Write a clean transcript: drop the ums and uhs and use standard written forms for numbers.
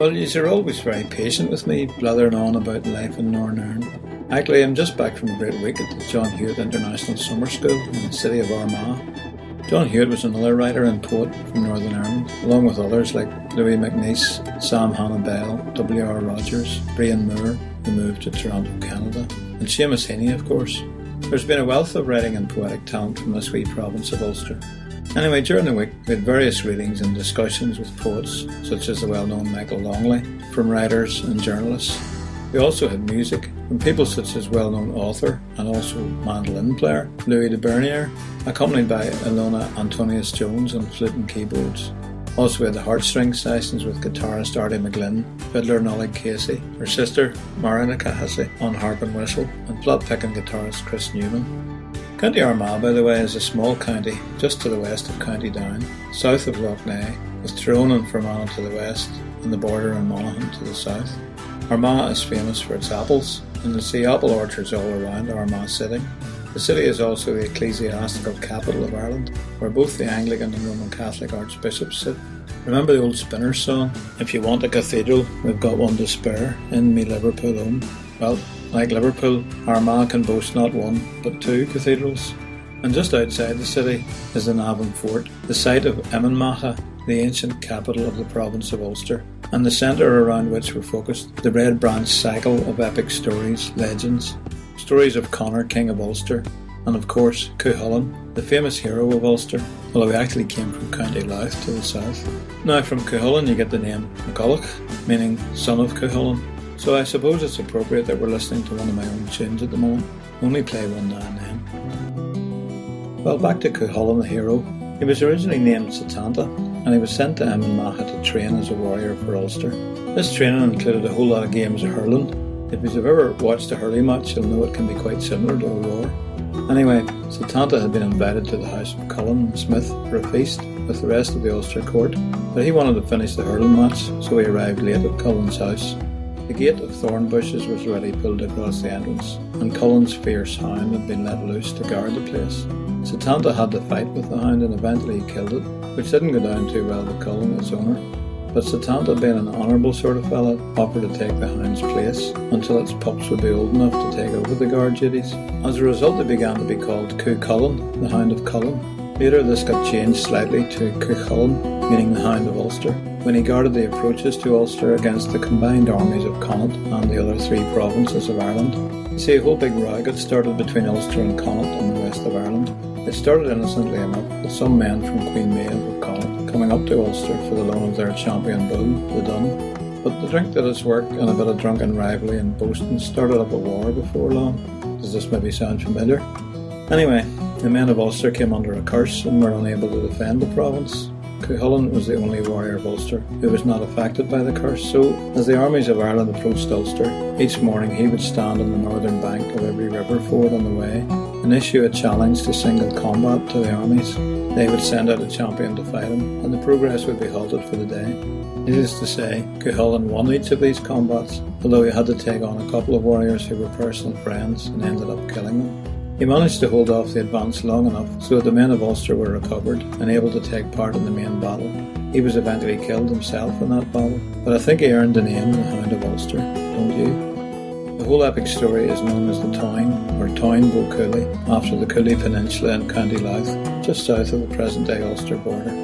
Well, you're always very patient with me, blathering on about life in Northern Ireland. Actually, I'm just back from a great week at the John Hewitt International Summer School in the city of Armagh. John Hewitt was another writer and poet from Northern Ireland, along with others like Louis MacNeice, Sam Hannah Bell, W.R. Rogers, Brian Moore, who moved to Toronto, Canada, and Seamus Heaney, of course. There's been a wealth of writing and poetic talent from this wee province of Ulster. Anyway, during the week we had various readings and discussions with poets such as the well-known Michael Longley, from writers and journalists. We also had music from people such as well-known author and also mandolin player Louis de Bernier, accompanied by Ilona Antonius Jones on flute and keyboards. Also we had the heartstring sessions with guitarist Artie McGlynn, fiddler Nolly Casey, her sister Marina Cahassi on harp and whistle, and flat-picking guitarist Chris Newman. County Armagh, by the way, is a small county just to the west of County Down, south of Loughnane, with Tyrone and Fermanagh to the west and the border in Monaghan to the south. Armagh is famous for its apples, and there's the apple orchards all around Armagh City. The city is also the ecclesiastical capital of Ireland, where both the Anglican and Roman Catholic archbishops sit. Remember the old Spinners song? If you want a cathedral, we've got one to spare in me Liverpool home. Well, like Liverpool, Armagh can boast not one, but two cathedrals. And just outside the city is the Navan Fort, the site of Emanmacha, the ancient capital of the province of Ulster, and the centre around which were focused the Red Branch cycle of epic stories, legends, stories of Conor, King of Ulster, and of course Cuchulain, the famous hero of Ulster, although he actually came from County Louth to the south. Now from Cuchulain you get the name McCulloch, meaning son of Cuchulain. So I suppose it's appropriate that we're listening to one of my own tunes at the moment. Only play one now and then. Well, back to Cuchulain the hero. He was originally named Satanta, and he was sent to Emanmacha to train as a warrior for Ulster. This training included a whole lot of games of hurling. If you've ever watched a hurling match, you'll know it can be quite similar to a war. Anyway, Satanta had been invited to the house of Cullen and Smith for a feast with the rest of the Ulster court, but he wanted to finish the hurling match, so he arrived late at Cullen's house. The gate of thorn bushes was already pulled across the entrance, and Cullen's fierce hound had been let loose to guard the place. Satanta had to fight with the hound and eventually he killed it, which didn't go down too well with Cullen, its owner. But Satanta, being an honourable sort of fella, offered to take the hound's place until its pups would be old enough to take over the guard duties. As a result, it began to be called Cuchulain, the Hound of Cullen. Later this got changed slightly to Cuchulain, meaning the Hound of Ulster, when he guarded the approaches to Ulster against the combined armies of Connaught and the other three provinces of Ireland. You see, a whole big row got started between Ulster and Connaught in the west of Ireland. It started innocently enough, with some men from Queen Maeve of Connaught coming up to Ulster for the loan of their champion bull, the Dun. But the drink did its work, and a bit of drunken rivalry and boasting started up a war before long. Does this maybe sound familiar? Anyway, the men of Ulster came under a curse and were unable to defend the province. Cuchulain was the only warrior of Ulster who was not affected by the curse, so as the armies of Ireland approached Ulster, each morning he would stand on the northern bank of every river ford on the way and issue a challenge to single combat to the armies. They would send out a champion to fight him, and the progress would be halted for the day. Needless to say, Cuchulain won each of these combats, although he had to take on a couple of warriors who were personal friends and ended up killing them. He managed to hold off the advance long enough so that the men of Ulster were recovered and able to take part in the main battle. He was eventually killed himself in that battle, but I think he earned the name the Hound of Ulster, don't you? The whole epic story is known as the Town, or Town Bo Cooley, after the Cooley Peninsula in County Louth, just south of the present-day Ulster border.